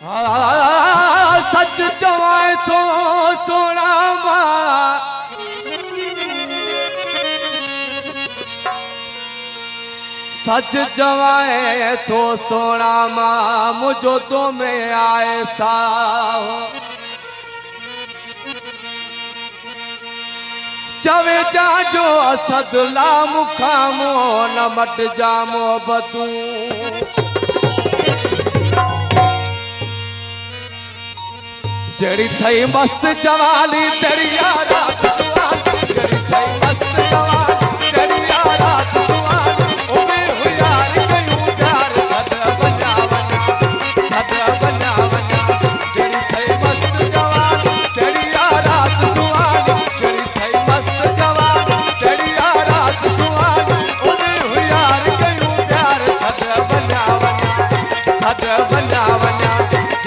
सच चवाए तो सोना मां सच चवाए तो सोना मां मुझो तो में आए सा चवे जाजो असदला मुखामो न मट जामो बदू जड़ी थई मस्त जवानी तेरी यारा सुवानी जड़ी थई मस्त जवानी तेरी यारा सुवानी ओ मैं हो यार कयूं प्यार छद बना जड़ी थई मस्त जवानी तेरी यारा सुवानी जड़ी थई मस्त जवानी तेरी यारा सुवानी ओ मैं हो यार कयूं प्यार छद बना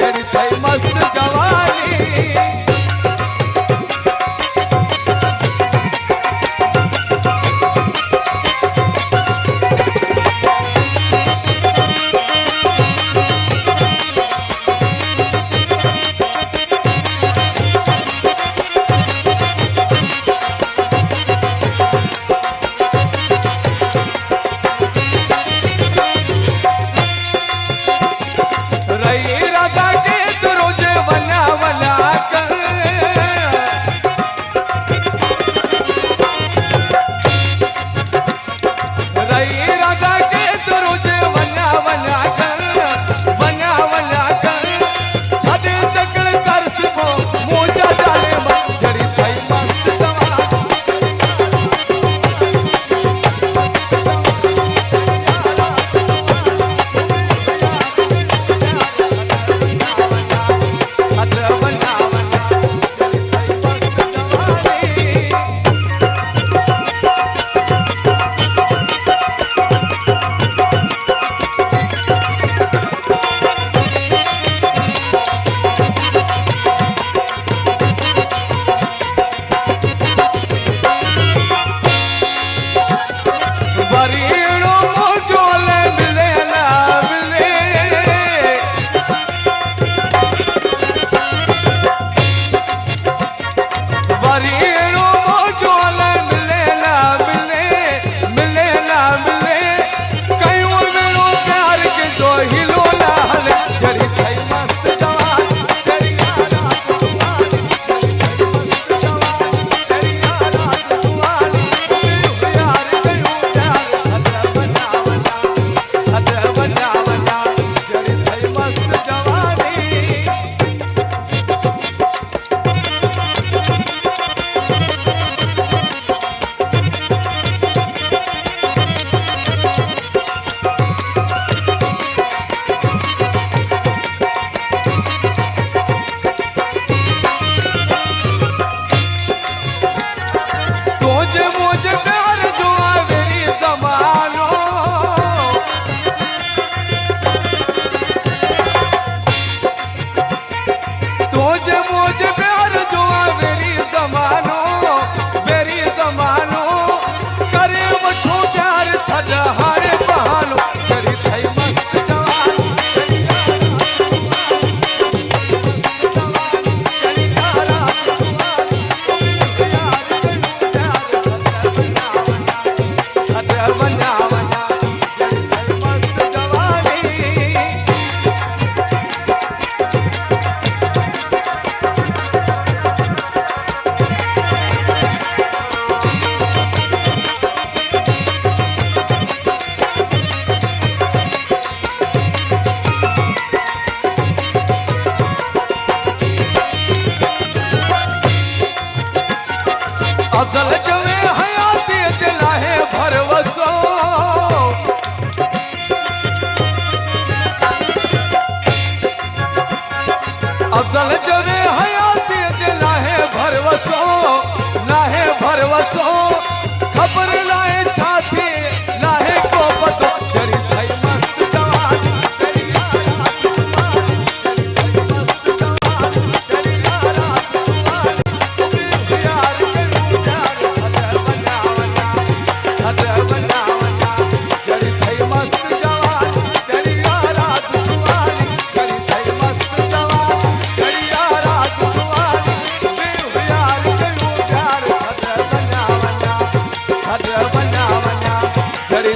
जड़ी थई मस्त जवानी अफजल जवे हयाती दिलाहे भरवसो अफजल जवे हयाती दिलाहे भरवसो नाहे भरवसो खबर लाए छाती नाहे को पतो जड़ी थई मस्त जवानी तेरी यारा सुवानी जड़ी थई मस्त जवानी तेरी यारा सुवानी यार जड़ी थई मस्त जवानी तेरी यारा सुवानी जड़ी थई मस्त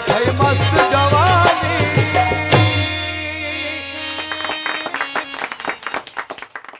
થઈ મસ્ત